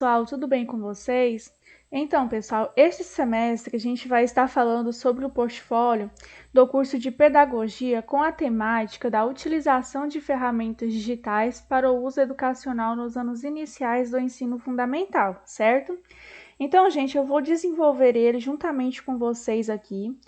Pessoal, tudo bem com vocês? Então, pessoal, este semestre a gente vai estar falando sobre o portfólio do curso de Pedagogia com a temática da utilização de ferramentas digitais para o uso educacional nos anos iniciais do ensino fundamental, certo? Então, gente, eu vou desenvolver ele juntamente com vocês aqui,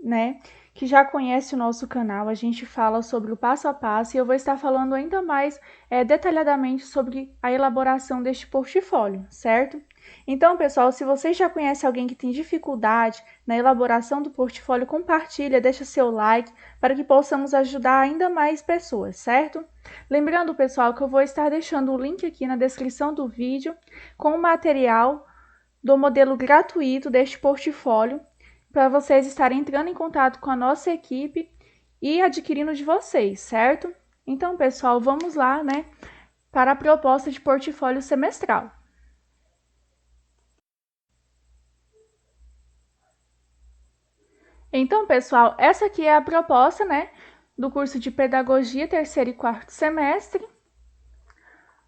né? Que já conhece o nosso canal, a gente fala sobre o passo a passo e eu vou estar falando ainda mais detalhadamente sobre a elaboração deste portfólio, certo? Então, pessoal, se vocês já conhecem alguém que tem dificuldade na elaboração do portfólio, compartilha, deixa seu like para que possamos ajudar ainda mais pessoas, certo? Lembrando, pessoal, que eu vou estar deixando o link aqui na descrição do vídeo com o material do modelo gratuito deste portfólio para vocês estarem entrando em contato com a nossa equipe e adquirindo de vocês, certo? Então, pessoal, vamos lá, né, para a proposta de portfólio semestral. Então, pessoal, essa aqui é a proposta, né, do curso de Pedagogia, terceiro e quarto semestre.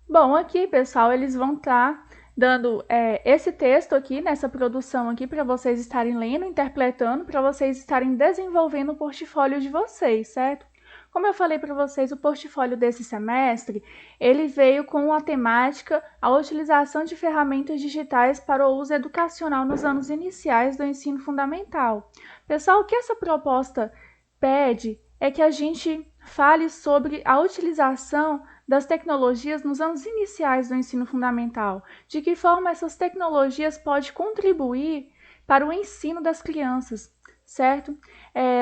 Bom, aqui, pessoal, eles vão estar dando esse texto aqui, nessa produção aqui, para vocês estarem lendo, interpretando, para vocês estarem desenvolvendo o portfólio de vocês, certo? Como eu falei para vocês, o portfólio desse semestre, ele veio com a temática a utilização de ferramentas digitais para o uso educacional nos anos iniciais do ensino fundamental. Pessoal, o que essa proposta pede é que a gente fale sobre a utilização das tecnologias nos anos iniciais do ensino fundamental, de que forma essas tecnologias podem contribuir para o ensino das crianças, certo?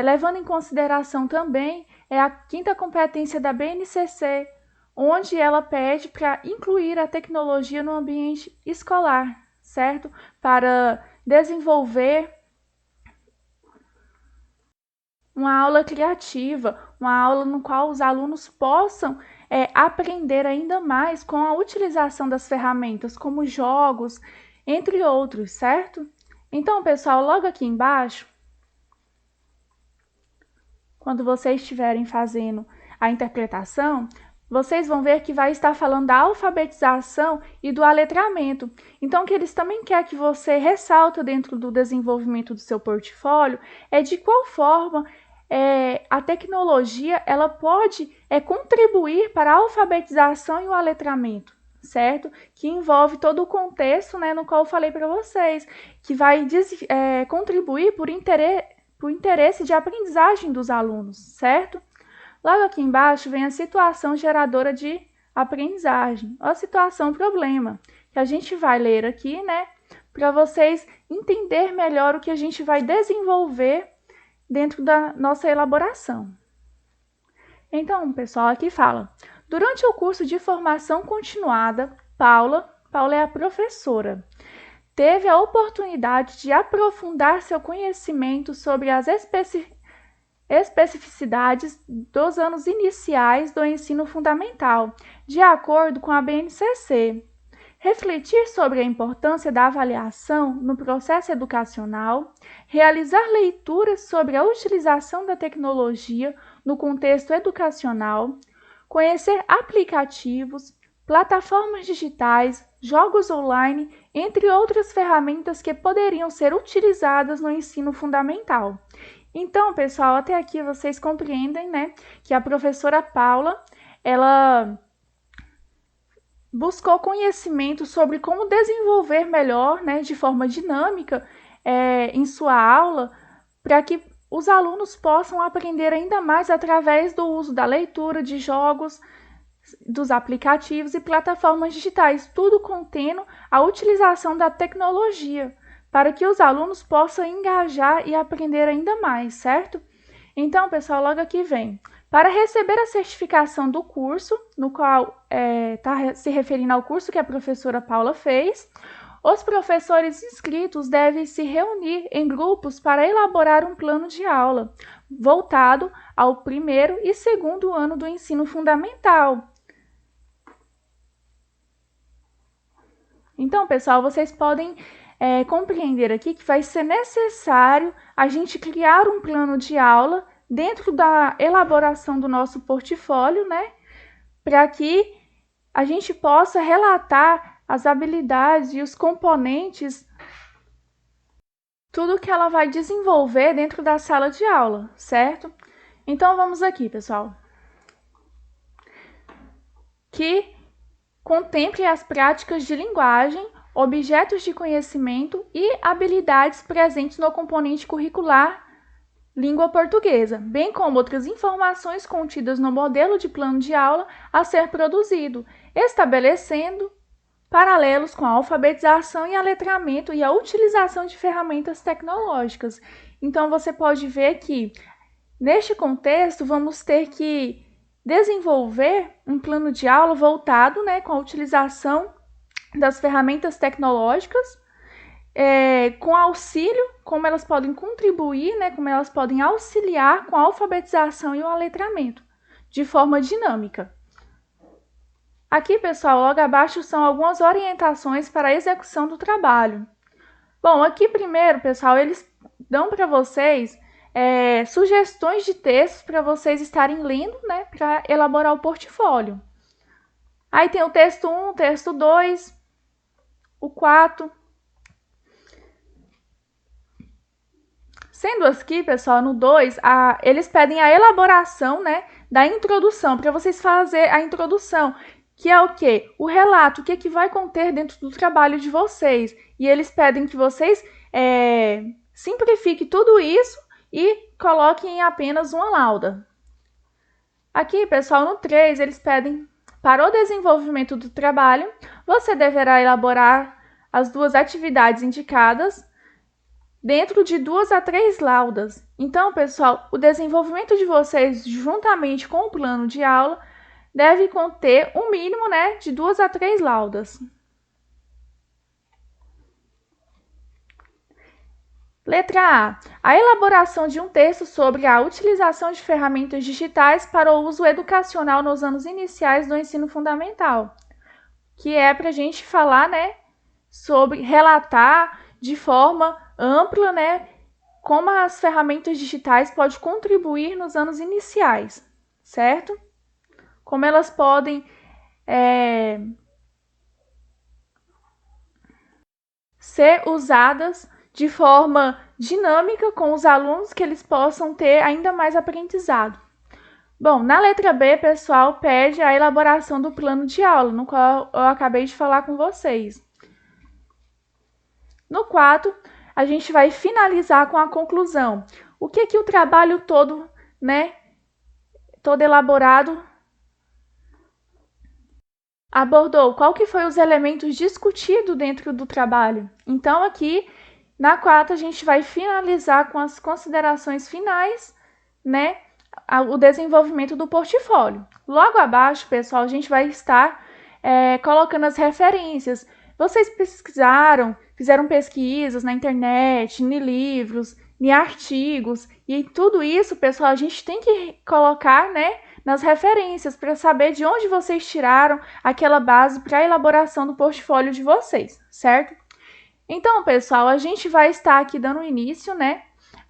Levando em consideração também a quinta competência da BNCC, onde ela pede para incluir a tecnologia no ambiente escolar, certo? Para desenvolver uma aula criativa, uma aula no qual os alunos possam aprender ainda mais com a utilização das ferramentas, como jogos, entre outros, certo? Então, pessoal, logo aqui embaixo, quando vocês estiverem fazendo a interpretação, vocês vão ver que vai estar falando da alfabetização e do aletramento. Então, o que eles também querem que você ressalta dentro do desenvolvimento do seu portfólio é de qual forma a tecnologia ela pode contribuir para a alfabetização e o aletramento, certo? Que envolve todo o contexto, né, no qual eu falei para vocês, que vai contribuir por interesse de aprendizagem dos alunos, certo? Logo aqui embaixo vem a situação geradora de aprendizagem, ou a situação problema, que a gente vai ler aqui, né, para vocês entender melhor o que a gente vai desenvolver dentro da nossa elaboração. Então, pessoal, aqui fala: durante o curso de formação continuada, Paula é a professora, teve a oportunidade de aprofundar seu conhecimento sobre as especificidades dos anos iniciais do ensino fundamental, de acordo com a BNCC. Refletir sobre a importância da avaliação no processo educacional, realizar leituras sobre a utilização da tecnologia no contexto educacional, conhecer aplicativos, plataformas digitais, jogos online, entre outras ferramentas que poderiam ser utilizadas no ensino fundamental. Então, pessoal, até aqui vocês compreendem, né, que a professora Paula, ela buscou conhecimento sobre como desenvolver melhor, né, de forma dinâmica, em sua aula, para que os alunos possam aprender ainda mais através do uso da leitura, de jogos, dos aplicativos e plataformas digitais, tudo contendo a utilização da tecnologia, para que os alunos possam engajar e aprender ainda mais, certo? Então, pessoal, logo aqui vem: para receber a certificação do curso, no qual está se referindo ao curso que a professora Paula fez, os professores inscritos devem se reunir em grupos para elaborar um plano de aula voltado ao primeiro e segundo ano do ensino fundamental. Então, pessoal, vocês podem compreender aqui que vai ser necessário a gente criar um plano de aula dentro da elaboração do nosso portfólio, né? Para que a gente possa relatar as habilidades e os componentes, tudo que ela vai desenvolver dentro da sala de aula, certo? Então, vamos aqui, pessoal. Que contemple as práticas de linguagem, objetos de conhecimento e habilidades presentes no componente curricular língua portuguesa, bem como outras informações contidas no modelo de plano de aula a ser produzido, estabelecendo paralelos com a alfabetização e a letramento e a utilização de ferramentas tecnológicas. Então, você pode ver que, neste contexto, vamos ter que desenvolver um plano de aula voltado, com a utilização das ferramentas tecnológicas, com auxílio, como elas podem contribuir, como elas podem auxiliar com a alfabetização e o letramento, de forma dinâmica. Aqui, pessoal, logo abaixo são algumas orientações para a execução do trabalho. Bom, aqui primeiro, pessoal, eles dão para vocês sugestões de textos para vocês estarem lendo, para elaborar o portfólio. Aí tem o texto 1, o texto 2, o 4. Sendo aqui, pessoal, no 2, eles pedem a elaboração, da introdução, para vocês fazerem a introdução, que é o quê? O relato, o que vai conter dentro do trabalho de vocês. E eles pedem que vocês simplifiquem tudo isso e coloquem em apenas uma lauda. Aqui, pessoal, no 3, eles pedem, para o desenvolvimento do trabalho, você deverá elaborar as 2 atividades indicadas dentro de 2 a 3 laudas. Então, pessoal, o desenvolvimento de vocês, juntamente com o plano de aula, deve conter um mínimo, de 2 a 3 laudas. Letra A. A elaboração de um texto sobre a utilização de ferramentas digitais para o uso educacional nos anos iniciais do ensino fundamental. Que é para a gente falar, sobre relatar de forma ampla, como as ferramentas digitais podem contribuir nos anos iniciais, certo? Como elas podem ser usadas de forma dinâmica com os alunos, que eles possam ter ainda mais aprendizado. Bom, na letra B, pessoal, pede a elaboração do plano de aula, no qual eu acabei de falar com vocês. No 4, a gente vai finalizar com a conclusão. O que o trabalho todo, todo elaborado, abordou? Qual que foi os elementos discutidos dentro do trabalho? Então, aqui, na 4, a gente vai finalizar com as considerações finais, o desenvolvimento do portfólio. Logo abaixo, pessoal, a gente vai estar colocando as referências. Vocês pesquisaram, fizeram pesquisas na internet, em livros, em artigos, e tudo isso, pessoal, a gente tem que colocar, nas referências, para saber de onde vocês tiraram aquela base para a elaboração do portfólio de vocês, certo? Então, pessoal, a gente vai estar aqui dando início,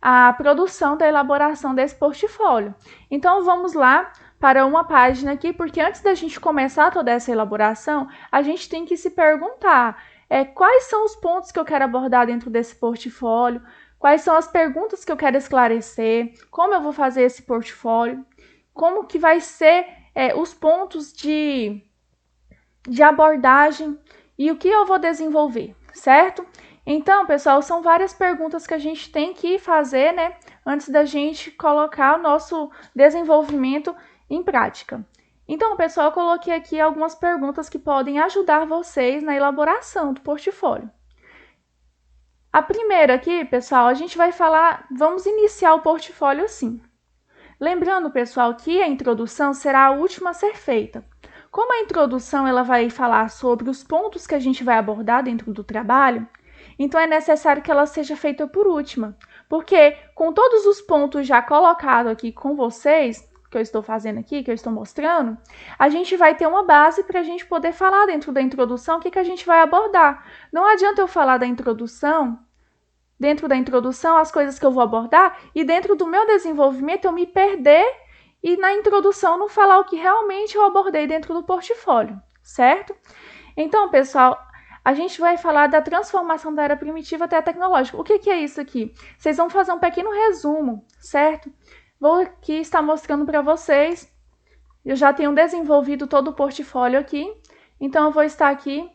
à produção da elaboração desse portfólio. Então, vamos lá para uma página aqui, porque antes da gente começar toda essa elaboração, a gente tem que se perguntar quais são os pontos que eu quero abordar dentro desse portfólio, quais são as perguntas que eu quero esclarecer, como eu vou fazer esse portfólio, como que vai ser os pontos de abordagem e o que eu vou desenvolver, certo? Então, pessoal, são várias perguntas que a gente tem que fazer, antes da gente colocar o nosso desenvolvimento em prática. Então, pessoal, eu coloquei aqui algumas perguntas que podem ajudar vocês na elaboração do portfólio. A primeira aqui, pessoal, a gente vai falar, vamos iniciar o portfólio assim. Lembrando, pessoal, que a introdução será a última a ser feita. Como a introdução ela vai falar sobre os pontos que a gente vai abordar dentro do trabalho, então é necessário que ela seja feita por última, porque com todos os pontos já colocados aqui com vocês, que eu estou fazendo aqui, que eu estou mostrando, a gente vai ter uma base para a gente poder falar dentro da introdução o que a gente vai abordar. Não adianta eu falar da introdução, dentro da introdução, as coisas que eu vou abordar, e dentro do meu desenvolvimento eu me perder e na introdução não falar o que realmente eu abordei dentro do portfólio, certo? Então, pessoal, a gente vai falar da transformação da era primitiva até a tecnológica. O que é isso aqui? Vocês vão fazer um pequeno resumo, certo? Vou aqui estar mostrando para vocês. Eu já tenho desenvolvido todo o portfólio aqui, então eu vou estar aqui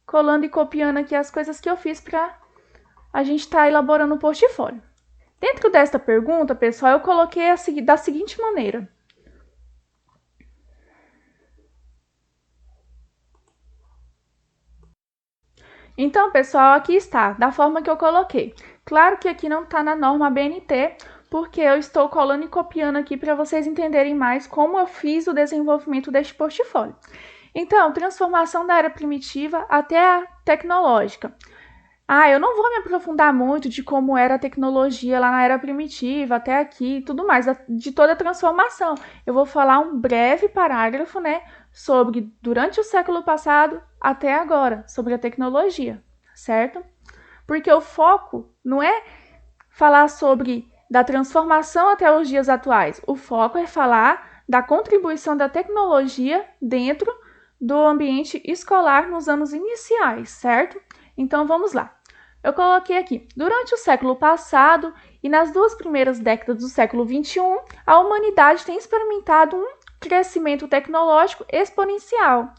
colando e copiando aqui as coisas que eu fiz para a gente estar elaborando o portfólio. Dentro desta pergunta, pessoal, eu coloquei da seguinte maneira. Então, pessoal, aqui está, da forma que eu coloquei. Claro que aqui não está na norma BNT, porque eu estou colando e copiando aqui para vocês entenderem mais como eu fiz o desenvolvimento deste portfólio. Então, transformação da era primitiva até a tecnológica. Eu não vou me aprofundar muito de como era a tecnologia lá na era primitiva, até aqui e tudo mais, de toda a transformação. Eu vou falar um breve parágrafo, né, sobre durante o século passado até agora, sobre a tecnologia, certo? Porque o foco não é falar sobre da transformação até os dias atuais. O foco é falar da contribuição da tecnologia dentro do ambiente escolar nos anos iniciais, certo? Então, vamos lá. Eu coloquei aqui, durante o século passado e nas 2 primeiras décadas do século XXI, a humanidade tem experimentado um crescimento tecnológico exponencial.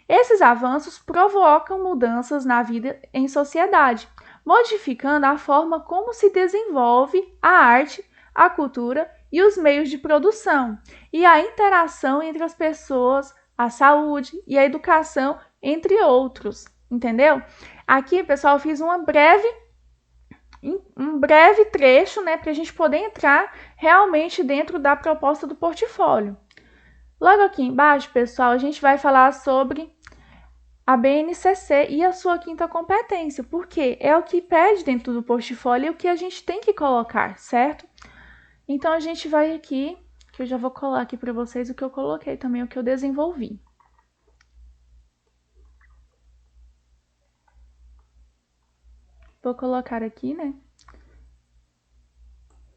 Esses avanços provocam mudanças na vida em sociedade, modificando a forma como se desenvolve a arte, a cultura e os meios de produção, e a interação entre as pessoas, a saúde e a educação, entre outros. Entendeu? Aqui, pessoal, eu fiz um breve trecho, né, para a gente poder entrar realmente dentro da proposta do portfólio. Logo aqui embaixo, pessoal, a gente vai falar sobre a BNCC e a sua 5ª competência, porque é o que pede dentro do portfólio e o que a gente tem que colocar, certo? Então, a gente vai aqui, que eu já vou colar aqui para vocês o que eu coloquei também, o que eu desenvolvi. Vou colocar aqui, né?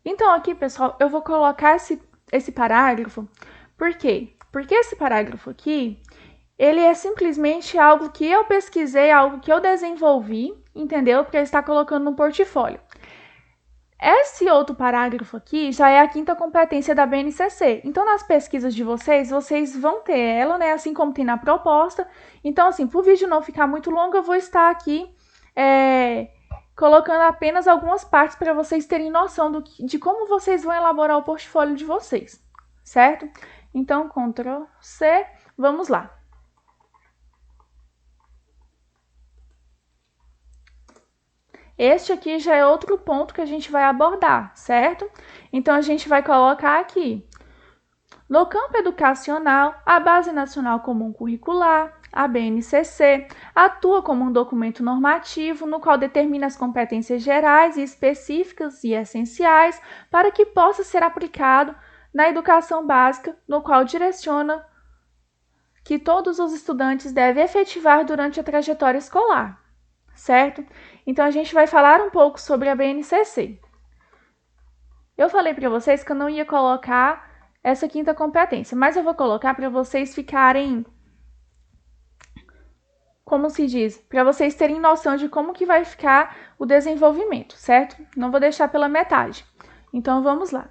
Então, aqui, pessoal, eu vou colocar esse parágrafo. Por quê? Porque esse parágrafo aqui, ele é simplesmente algo que eu pesquisei, algo que eu desenvolvi, entendeu? Para estar colocando no portfólio. Esse outro parágrafo aqui já é a 5ª competência da BNCC. Então, nas pesquisas de vocês vão ter ela, né? Assim como tem na proposta. Então, assim, para o vídeo não ficar muito longo, eu vou estar aqui colocando apenas algumas partes para vocês terem noção de como vocês vão elaborar o portfólio de vocês, certo? Então, Ctrl C, vamos lá. Este aqui já é outro ponto que a gente vai abordar, certo? Então, a gente vai colocar aqui. No campo educacional, a Base Nacional Comum Curricular, a BNCC, atua como um documento normativo no qual determina as competências gerais e específicas e essenciais para que possa ser aplicado na educação básica, no qual direciona que todos os estudantes devem efetivar durante a trajetória escolar, certo? Então, a gente vai falar um pouco sobre a BNCC. Eu falei para vocês que eu não ia colocar essa 5ª competência, mas eu vou colocar para vocês ficarem, como se diz, para vocês terem noção de como que vai ficar o desenvolvimento, certo? Não vou deixar pela metade. Então, vamos lá.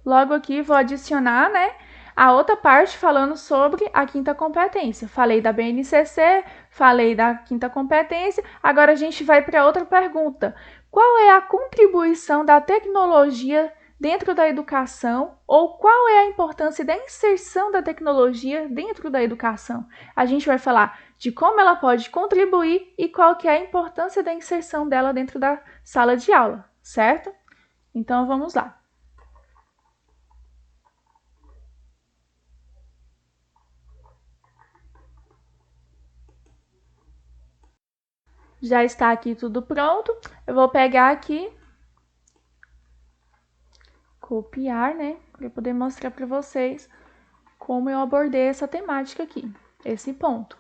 Logo aqui, vou adicionar, né, a outra parte falando sobre a 5ª competência. Falei da BNCC, falei da 5ª competência, agora a gente vai para outra pergunta. Qual é a contribuição da tecnologia dentro da educação ou qual é a importância da inserção da tecnologia dentro da educação? A gente vai falar de como ela pode contribuir e qual que é a importância da inserção dela dentro da sala de aula, certo? Então, vamos lá. Já está aqui tudo pronto. Eu vou pegar aqui, copiar, né? Para poder mostrar para vocês como eu abordei essa temática aqui, esse ponto.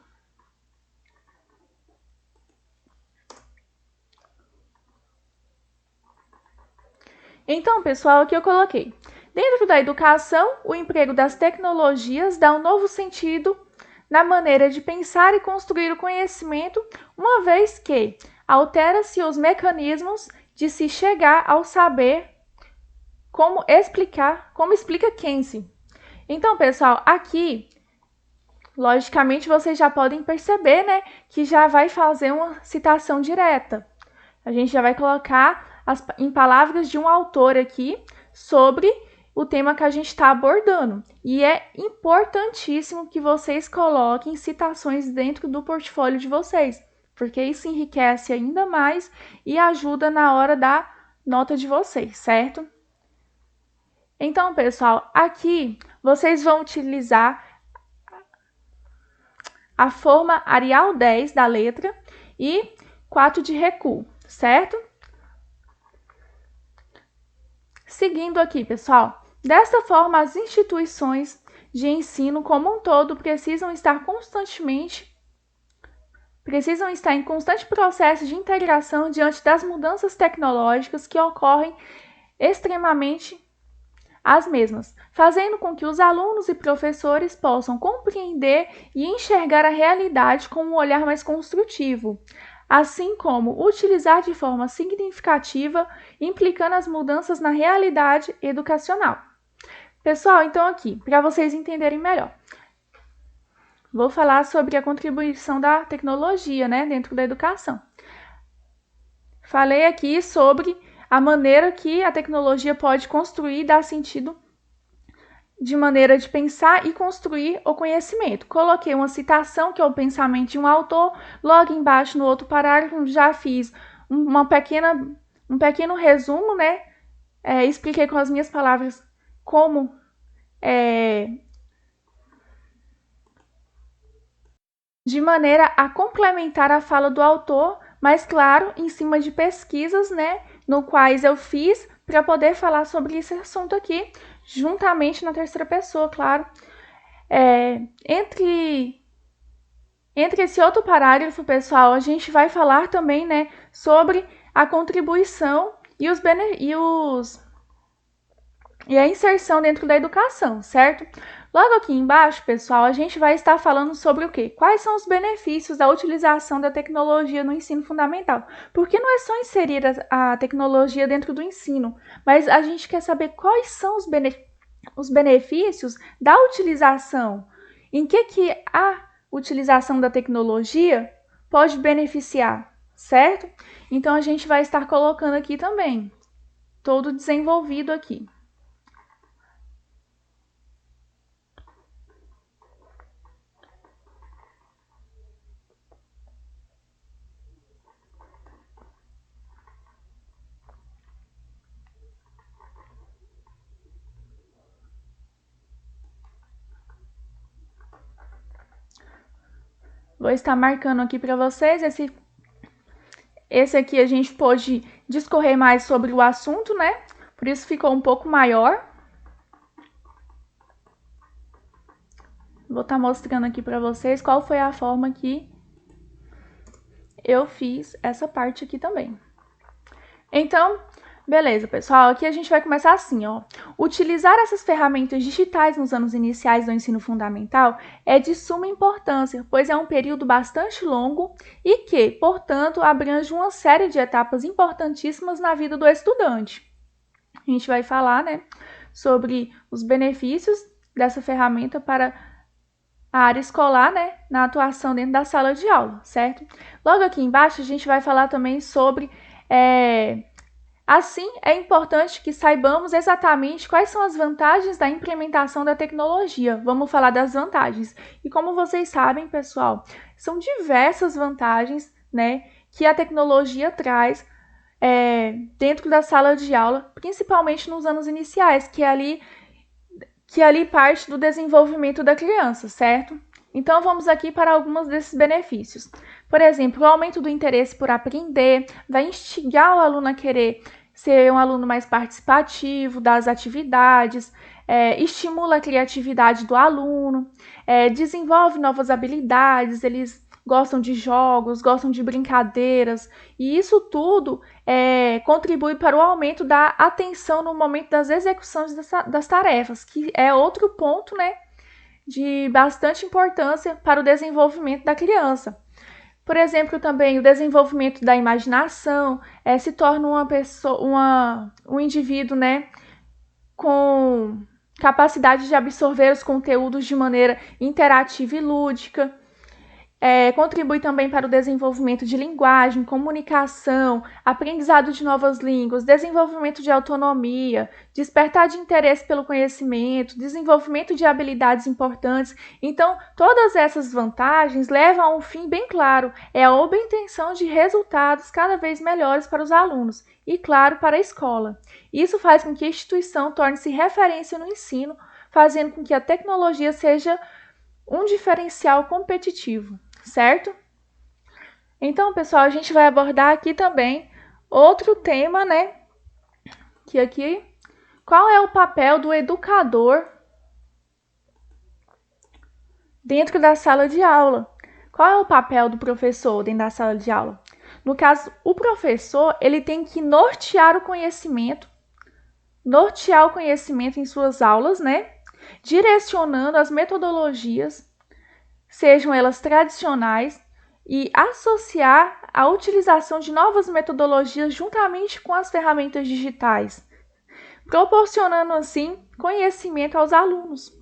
Então, pessoal, aqui eu coloquei. Dentro da educação, o emprego das tecnologias dá um novo sentido na maneira de pensar e construir o conhecimento, uma vez que altera-se os mecanismos de se chegar ao saber, como explica Kinsey. Então, pessoal, aqui, logicamente, vocês já podem perceber, né, que já vai fazer uma citação direta. A gente já vai colocar em palavras de um autor aqui sobre o tema que a gente está abordando. E é importantíssimo que vocês coloquem citações dentro do portfólio de vocês, porque isso enriquece ainda mais e ajuda na hora da nota de vocês, certo? Então, pessoal, aqui vocês vão utilizar a forma Arial 10 da letra e 4 de recuo, certo? Seguindo aqui, pessoal, desta forma as instituições de ensino como um todo precisam estar em constante processo de integração diante das mudanças tecnológicas que ocorrem extremamente as mesmas, fazendo com que os alunos e professores possam compreender e enxergar a realidade com um olhar mais construtivo, assim como utilizar de forma significativa, implicando as mudanças na realidade educacional. Pessoal, então aqui, para vocês entenderem melhor, vou falar sobre a contribuição da tecnologia, né, dentro da educação. Falei aqui sobre a maneira que a tecnologia pode construir e dar sentido de maneira de pensar e construir o conhecimento. Coloquei uma citação, que é o pensamento de um autor, logo embaixo no outro parágrafo já fiz um pequeno resumo, né? Expliquei com as minhas palavras como de maneira a complementar a fala do autor, mas claro, em cima de pesquisas, né, no quais eu fiz para poder falar sobre esse assunto aqui, juntamente na terceira pessoa, claro. Entre esse outro parágrafo, pessoal, a gente vai falar também, né, sobre a contribuição e a inserção dentro da educação, certo? Logo aqui embaixo, pessoal, a gente vai estar falando sobre o quê? Quais são os benefícios da utilização da tecnologia no ensino fundamental? Porque não é só inserir a tecnologia dentro do ensino, mas a gente quer saber quais são os benefícios da utilização. Em que a utilização da tecnologia pode beneficiar, certo? Então, a gente vai estar colocando aqui também, todo desenvolvido aqui. Vou estar marcando aqui para vocês. Esse aqui a gente pôde discorrer mais sobre o assunto, né? Por isso ficou um pouco maior. Vou estar mostrando aqui para vocês qual foi a forma que eu fiz essa parte aqui também. Então, beleza, pessoal, aqui a gente vai começar assim, ó. Utilizar essas ferramentas digitais nos anos iniciais do ensino fundamental é de suma importância, pois é um período bastante longo e que, portanto, abrange uma série de etapas importantíssimas na vida do estudante. A gente vai falar, né, sobre os benefícios dessa ferramenta para a área escolar, né, na atuação dentro da sala de aula, certo? Logo aqui embaixo a gente vai falar também sobre assim, é importante que saibamos exatamente quais são as vantagens da implementação da tecnologia. Vamos falar das vantagens. E como vocês sabem, pessoal, são diversas vantagens, né, que a tecnologia traz dentro da sala de aula, principalmente nos anos iniciais, que ali parte do desenvolvimento da criança, certo? Então, vamos aqui para alguns desses benefícios. Por exemplo, o aumento do interesse por aprender vai instigar o aluno a querer ser um aluno mais participativo das atividades, estimula a criatividade do aluno, desenvolve novas habilidades, eles gostam de jogos, gostam de brincadeiras, e isso tudo contribui para o aumento da atenção no momento das execuções das tarefas, que é outro ponto, né, de bastante importância para o desenvolvimento da criança. Por exemplo, também o desenvolvimento da imaginação, se torna um indivíduo, né, com capacidade de absorver os conteúdos de maneira interativa e lúdica. Contribui também para o desenvolvimento de linguagem, comunicação, aprendizado de novas línguas, desenvolvimento de autonomia, despertar de interesse pelo conhecimento, desenvolvimento de habilidades importantes. Então, todas essas vantagens levam a um fim bem claro, é a obtenção de resultados cada vez melhores para os alunos e, claro, para a escola. Isso faz com que a instituição torne-se referência no ensino, fazendo com que a tecnologia seja um diferencial competitivo, certo? Então, pessoal, a gente vai abordar aqui também outro tema, né? Que aqui, qual é o papel do educador dentro da sala de aula? Qual é o papel do professor dentro da sala de aula? No caso, o professor, ele tem que nortear o conhecimento em suas aulas, né? Direcionando as metodologias, sejam elas tradicionais, e associar a utilização de novas metodologias juntamente com as ferramentas digitais, proporcionando assim conhecimento aos alunos.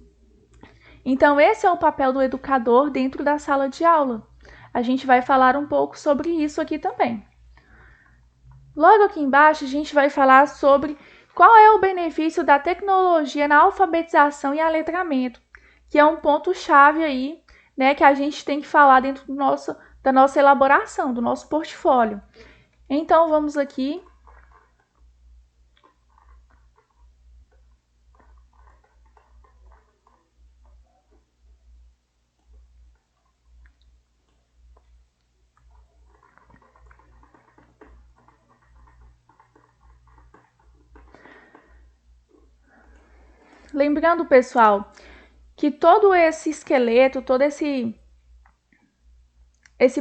Então, esse é o papel do educador dentro da sala de aula. A gente vai falar um pouco sobre isso aqui também. Logo aqui embaixo, a gente vai falar sobre qual é o benefício da tecnologia na alfabetização e letramento, que é um ponto-chave aí, né, que a gente tem que falar dentro da nossa elaboração, do nosso portfólio. Então, vamos aqui. Lembrando, pessoal, que todo esse esqueleto, todo esse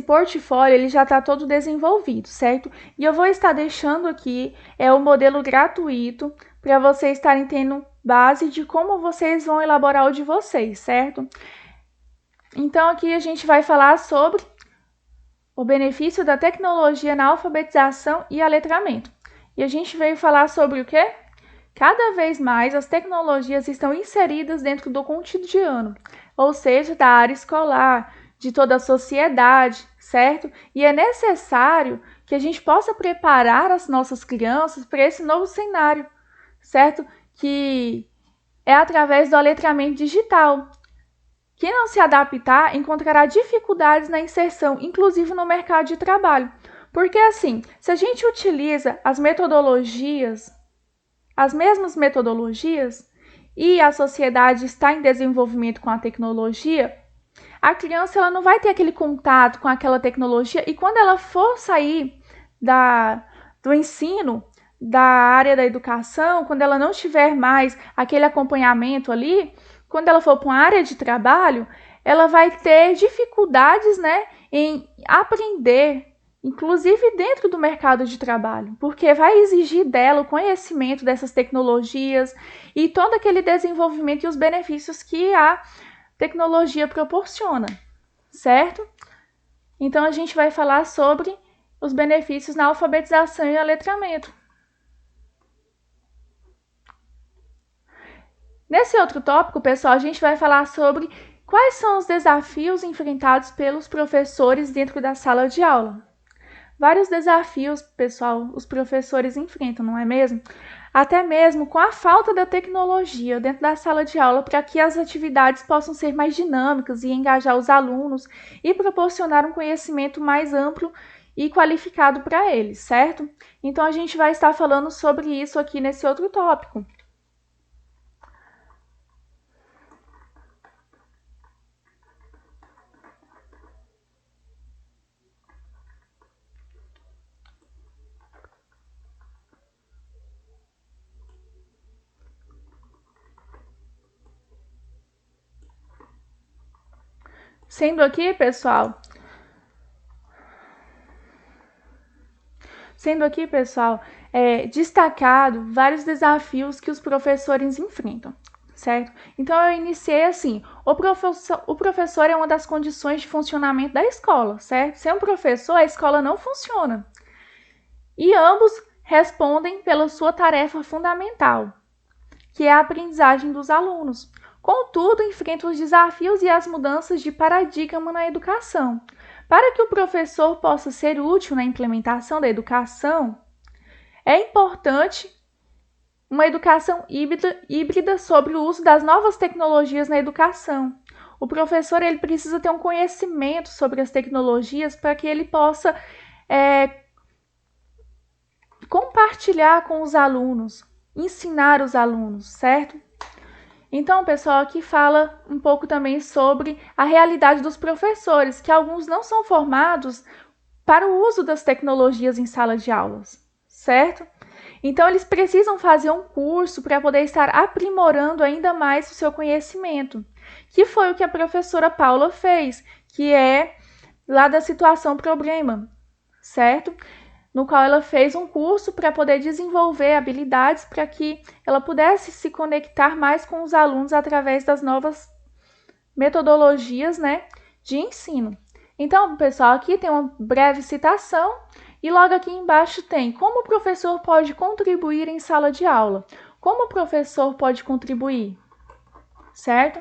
portfólio, ele já está todo desenvolvido, certo? E eu vou estar deixando aqui o modelo gratuito para vocês estarem tendo base de como vocês vão elaborar o de vocês, certo? Então, aqui a gente vai falar sobre o benefício da tecnologia na alfabetização e letramento. E a gente veio falar sobre o quê? Cada vez mais as tecnologias estão inseridas dentro do cotidiano, ou seja, da área escolar, de toda a sociedade, certo? E é necessário que a gente possa preparar as nossas crianças para esse novo cenário, certo? Que é através do letramento digital. Quem não se adaptar encontrará dificuldades na inserção, inclusive no mercado de trabalho. Porque assim, se a gente utiliza as mesmas metodologias, e a sociedade está em desenvolvimento com a tecnologia, a criança ela não vai ter aquele contato com aquela tecnologia, e quando ela for sair do ensino, da área da educação, quando ela não tiver mais aquele acompanhamento ali, quando ela for para uma área de trabalho, ela vai ter dificuldades, né, em aprender, inclusive dentro do mercado de trabalho, porque vai exigir dela o conhecimento dessas tecnologias e todo aquele desenvolvimento e os benefícios que a tecnologia proporciona, certo? Então, a gente vai falar sobre os benefícios na alfabetização e letramento. Nesse outro tópico, pessoal, a gente vai falar sobre quais são os desafios enfrentados pelos professores dentro da sala de aula. Vários desafios, pessoal, os professores enfrentam, não é mesmo? Até mesmo com a falta da tecnologia dentro da sala de aula, para que as atividades possam ser mais dinâmicas e engajar os alunos e proporcionar um conhecimento mais amplo e qualificado para eles, certo? Então, a gente vai estar falando sobre isso aqui nesse outro tópico. Sendo aqui, pessoal, destacado vários desafios que os professores enfrentam, certo? Então, eu iniciei assim, o professor é uma das condições de funcionamento da escola, certo? Sem um professor, a escola não funciona. E ambos respondem pela sua tarefa fundamental, que é a aprendizagem dos alunos. Contudo, enfrentam os desafios e as mudanças de paradigma na educação. Para que o professor possa ser útil na implementação da educação, é importante uma educação híbrida sobre o uso das novas tecnologias na educação. O professor ele precisa ter um conhecimento sobre as tecnologias para que ele possa compartilhar com os alunos, ensinar os alunos, certo? Então, pessoal, aqui fala um pouco também sobre a realidade dos professores, que alguns não são formados para o uso das tecnologias em sala de aulas, certo? Então, eles precisam fazer um curso para poder estar aprimorando ainda mais o seu conhecimento, que foi o que a professora Paula fez, que é lá da situação problema, certo? No qual ela fez um curso para poder desenvolver habilidades para que ela pudesse se conectar mais com os alunos através das novas metodologias, né, de ensino. Então, pessoal, aqui tem uma breve citação e logo aqui embaixo tem como o professor pode contribuir em sala de aula. Como o professor pode contribuir, certo?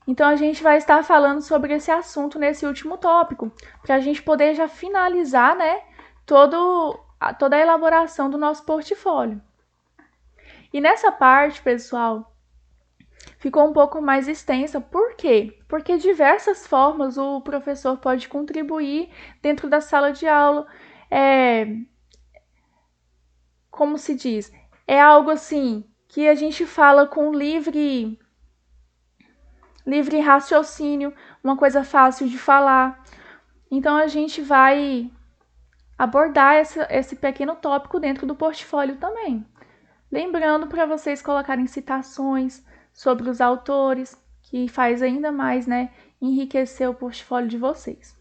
Então, a gente vai estar falando sobre esse assunto nesse último tópico, para a gente poder já finalizar, né, toda a elaboração do nosso portfólio. E nessa parte, pessoal, ficou um pouco mais extensa. Por quê? Porque diversas formas o professor pode contribuir dentro da sala de aula. Como se diz? É algo assim que a gente fala com livre raciocínio, uma coisa fácil de falar. Então, a gente vai abordar esse pequeno tópico dentro do portfólio também. Lembrando para vocês colocarem citações sobre os autores, que faz ainda mais, né, enriquecer o portfólio de vocês.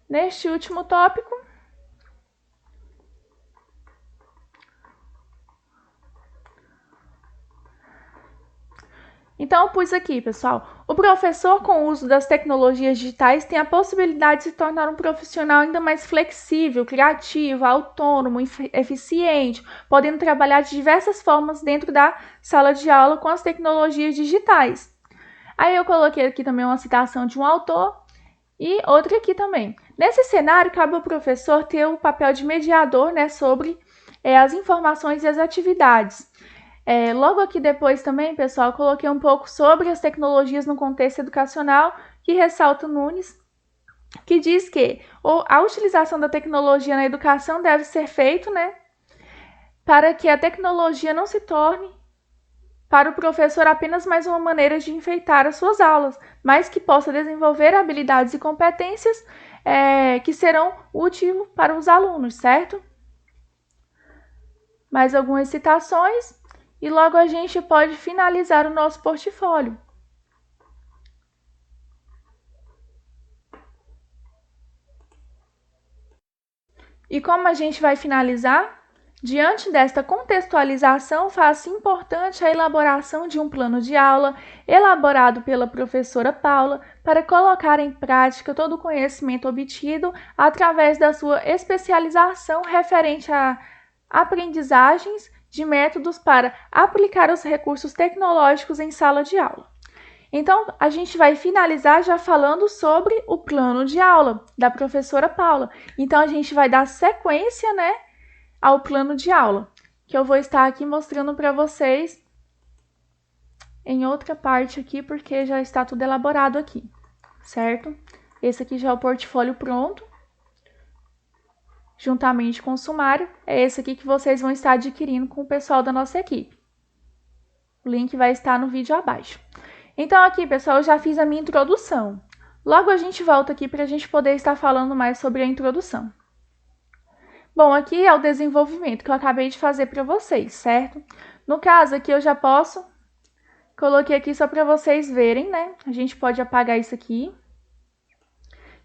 Neste último tópico, então, eu pus aqui, pessoal, o professor com o uso das tecnologias digitais tem a possibilidade de se tornar um profissional ainda mais flexível, criativo, autônomo, eficiente, podendo trabalhar de diversas formas dentro da sala de aula com as tecnologias digitais. Aí eu coloquei aqui também uma citação de um autor e outra aqui também. Nesse cenário, cabe ao professor ter o papel de mediador, né, sobre as informações e as atividades. Logo aqui depois também, pessoal, coloquei um pouco sobre as tecnologias no contexto educacional, que ressalta Nunes, que diz que a utilização da tecnologia na educação deve ser feita, né, para que a tecnologia não se torne para o professor apenas mais uma maneira de enfeitar as suas aulas, mas que possa desenvolver habilidades e competências que serão úteis para os alunos, certo? Mais algumas citações. E logo a gente pode finalizar o nosso portfólio. E como a gente vai finalizar? Diante desta contextualização, faz-se importante a elaboração de um plano de aula elaborado pela professora Paula para colocar em prática todo o conhecimento obtido através da sua especialização referente a aprendizagens de métodos para aplicar os recursos tecnológicos em sala de aula. Então, a gente vai finalizar já falando sobre o plano de aula da professora Paula. Então, a gente vai dar sequência, né, ao plano de aula, que eu vou estar aqui mostrando para vocês em outra parte aqui, porque já está tudo elaborado aqui, certo? Esse aqui já é o portfólio pronto. Juntamente com o sumário, é esse aqui que vocês vão estar adquirindo com o pessoal da nossa equipe. O link vai estar no vídeo abaixo. Então aqui, pessoal, eu já fiz a minha introdução. Logo a gente volta aqui para a gente poder estar falando mais sobre a introdução. Bom, aqui é o desenvolvimento que eu acabei de fazer para vocês, certo? No caso aqui eu já coloquei aqui só para vocês verem, né? A gente pode apagar isso aqui,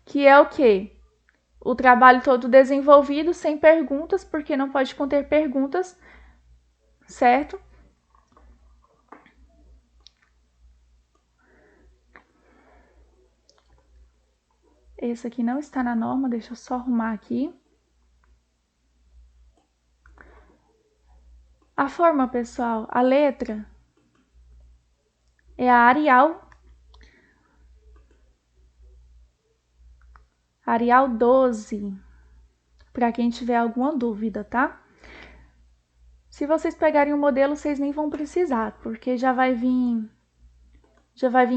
que é o quê? o trabalho todo desenvolvido sem perguntas, porque não pode conter perguntas, certo? Esse aqui não está na norma, deixa eu só arrumar aqui. A forma, pessoal, a letra é a Arial 12, para quem tiver alguma dúvida, tá? Se vocês pegarem o modelo, vocês nem vão precisar, porque já vai vir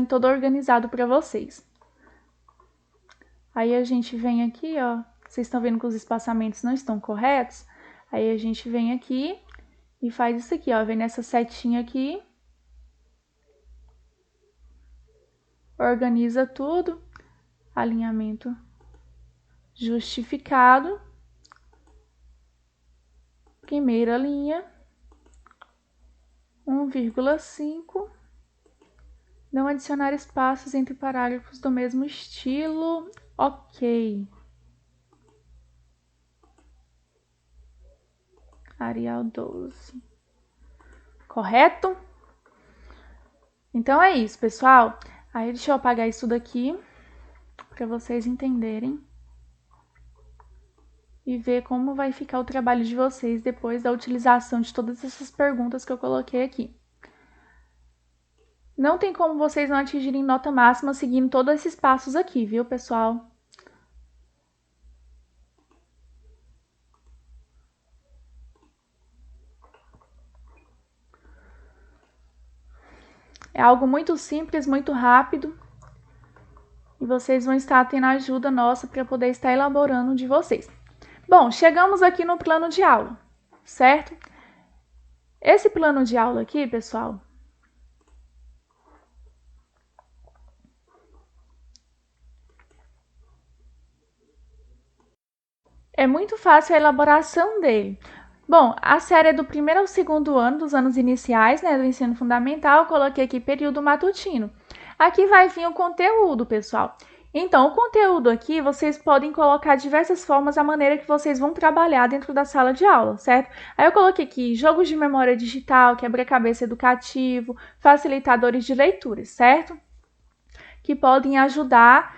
todo organizado para vocês. Aí a gente vem aqui, ó, vocês estão vendo que os espaçamentos não estão corretos? Aí a gente vem aqui e faz isso aqui, ó, vem nessa setinha aqui, organiza tudo, alinhamento justificado, primeira linha, 1,5, não adicionar espaços entre parágrafos do mesmo estilo, ok. Arial 12. Correto? Então é isso, pessoal. Aí deixa eu apagar isso daqui para vocês entenderem e ver como vai ficar o trabalho de vocês depois da utilização de todas essas perguntas que eu coloquei aqui. Não tem como vocês não atingirem nota máxima seguindo todos esses passos aqui, viu, pessoal? É algo muito simples, muito rápido. E vocês vão estar tendo a ajuda nossa para poder estar elaborando de vocês. Bom, chegamos aqui no plano de aula, certo? Esse plano de aula aqui, pessoal, é muito fácil a elaboração dele. Bom, a série é do primeiro ao segundo ano, dos anos iniciais, né, do ensino fundamental. Eu coloquei aqui período matutino. Aqui vai vir o conteúdo, pessoal. Então, o conteúdo aqui, vocês podem colocar diversas formas, a maneira que vocês vão trabalhar dentro da sala de aula, certo? Aí eu coloquei aqui jogos de memória digital, quebra-cabeça educativo, facilitadores de leituras, certo? Que podem ajudar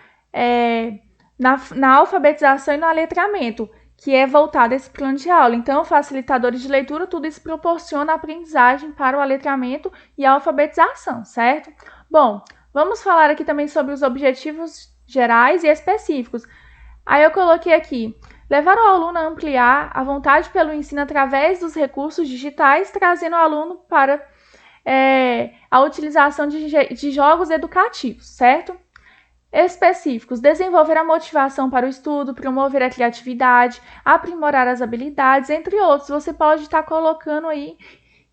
na alfabetização e no letramento, que é voltado a esse plano de aula. Então, facilitadores de leitura, tudo isso proporciona aprendizagem para o letramento e a alfabetização, certo? Bom, vamos falar aqui também sobre os objetivos gerais e específicos. Aí eu coloquei aqui, levar o aluno a ampliar a vontade pelo ensino através dos recursos digitais, trazendo o aluno para a utilização de jogos educativos, certo? Específicos, desenvolver a motivação para o estudo, promover a criatividade, aprimorar as habilidades, entre outros. Você pode estar colocando aí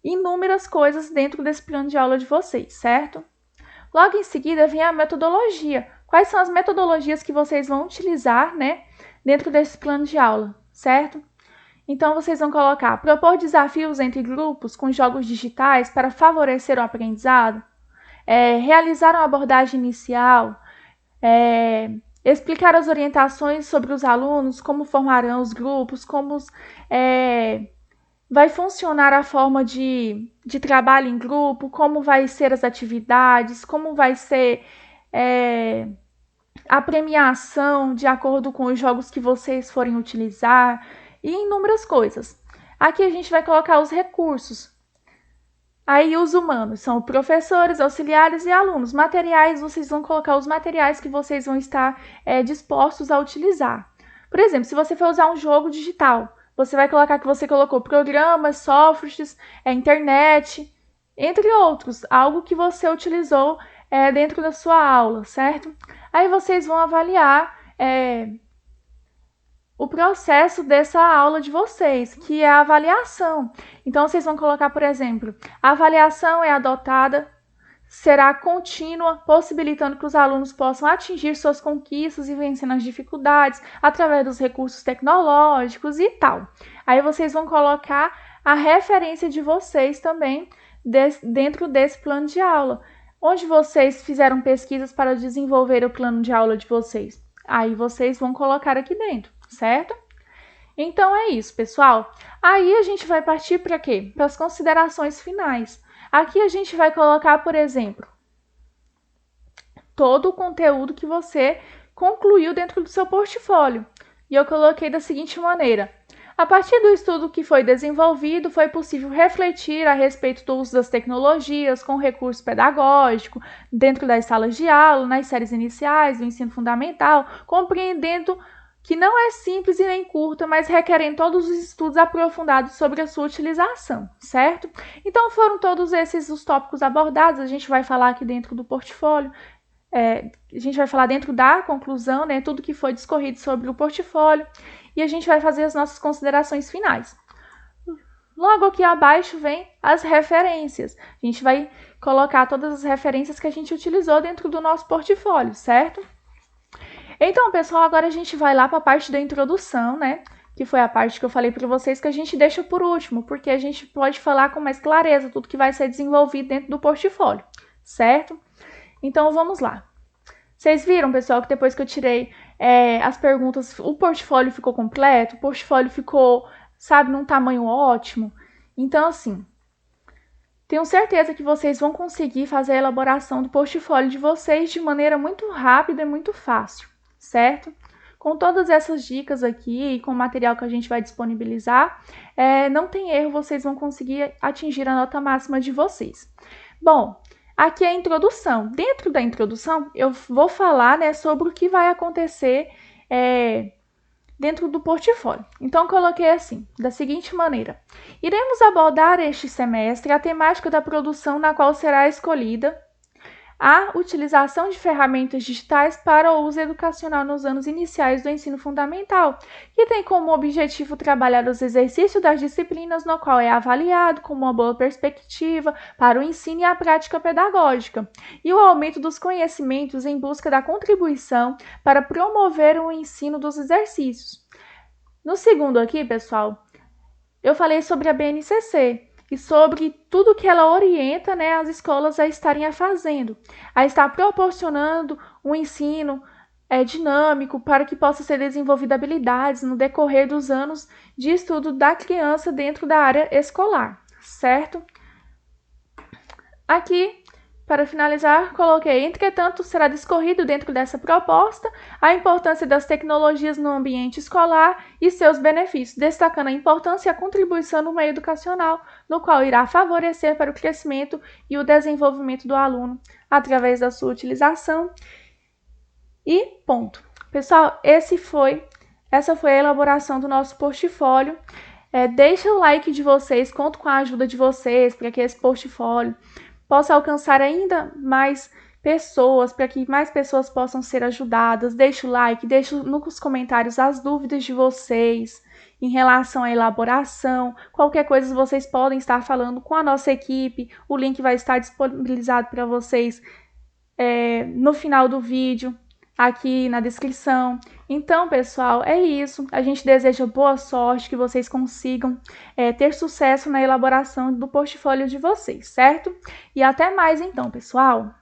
inúmeras coisas dentro desse plano de aula de vocês, certo? Logo em seguida vem a metodologia. Quais são as metodologias que vocês vão utilizar, né, dentro desse plano de aula, certo? Então, vocês vão colocar, propor desafios entre grupos com jogos digitais para favorecer o aprendizado, realizar uma abordagem inicial, explicar as orientações sobre os alunos, como formarão os grupos, como vai funcionar a forma de trabalho em grupo, como vai ser as atividades, como vai ser a premiação de acordo com os jogos que vocês forem utilizar e inúmeras coisas. Aqui a gente vai colocar os recursos. Aí os humanos são professores, auxiliares e alunos. Materiais, vocês vão colocar os materiais que vocês vão estar dispostos a utilizar. Por exemplo, se você for usar um jogo digital, você vai colocar que você colocou programas, softwares, internet, entre outros. Algo que você utilizou dentro da sua aula, certo? Aí vocês vão avaliar o processo dessa aula de vocês, que é a avaliação. Então, vocês vão colocar, por exemplo, a avaliação é adotada, será contínua, possibilitando que os alunos possam atingir suas conquistas e vencendo as dificuldades através dos recursos tecnológicos e tal. Aí vocês vão colocar a referência de vocês também dentro desse plano de aula, onde vocês fizeram pesquisas para desenvolver o plano de aula de vocês. Aí vocês vão colocar aqui dentro. certo? Então é isso, pessoal. Aí a gente vai partir para quê? Para as considerações finais. Aqui a gente vai colocar, por exemplo, todo o conteúdo que você concluiu dentro do seu portfólio. E eu coloquei da seguinte maneira: a partir do estudo que foi desenvolvido, foi possível refletir a respeito do uso das tecnologias com recurso pedagógico dentro das salas de aula, nas séries iniciais do ensino fundamental, compreendendo que não é simples e nem curta, mas requerem todos os estudos aprofundados sobre a sua utilização, certo? Então foram todos esses os tópicos abordados, a gente vai falar aqui dentro do portfólio, a gente vai falar dentro da conclusão, né, tudo que foi discorrido sobre o portfólio, e a gente vai fazer as nossas considerações finais. Logo aqui abaixo vem as referências. A gente vai colocar todas as referências que a gente utilizou dentro do nosso portfólio, certo? Então, pessoal, agora a gente vai lá para a parte da introdução, né? Que foi a parte que eu falei para vocês que a gente deixa por último, porque a gente pode falar com mais clareza tudo que vai ser desenvolvido dentro do portfólio, certo? Então, vamos lá. Vocês viram, pessoal, que depois que eu tirei as perguntas, o portfólio ficou completo, o portfólio ficou, sabe, num tamanho ótimo. Então, assim, tenho certeza que vocês vão conseguir fazer a elaboração do portfólio de vocês de maneira muito rápida e muito fácil, certo? Com todas essas dicas aqui e com o material que a gente vai disponibilizar, não tem erro, vocês vão conseguir atingir a nota máxima de vocês. Bom, aqui é a introdução. Dentro da introdução, eu vou falar, né, sobre o que vai acontecer dentro do portfólio. Então, coloquei assim, da seguinte maneira: iremos abordar este semestre a temática da produção na qual será escolhida a utilização de ferramentas digitais para o uso educacional nos anos iniciais do ensino fundamental, que tem como objetivo trabalhar os exercícios das disciplinas no qual é avaliado como uma boa perspectiva para o ensino e a prática pedagógica, e o aumento dos conhecimentos em busca da contribuição para promover o ensino dos exercícios. No segundo aqui, pessoal, eu falei sobre a BNCC, e sobre tudo que ela orienta, né, as escolas a estarem fazendo, a estar proporcionando um ensino dinâmico para que possa ser desenvolvida habilidades no decorrer dos anos de estudo da criança dentro da área escolar, certo? Aqui, para finalizar, coloquei: entretanto, será discorrido dentro dessa proposta a importância das tecnologias no ambiente escolar e seus benefícios, destacando a importância e a contribuição no meio educacional, no qual irá favorecer para o crescimento e o desenvolvimento do aluno através da sua utilização. E ponto. Pessoal, essa foi a elaboração do nosso portfólio. Deixa o like de vocês, conto com a ajuda de vocês para que esse portfólio possa alcançar ainda mais pessoas, para que mais pessoas possam ser ajudadas. Deixa o like, deixa nos comentários as dúvidas de vocês em relação à elaboração. Qualquer coisa vocês podem estar falando com a nossa equipe. O link vai estar disponibilizado para vocês no final do vídeo, aqui na descrição. Então, pessoal, é isso. A gente deseja boa sorte, que vocês consigam ter sucesso na elaboração do portfólio de vocês, certo? E até mais então, pessoal!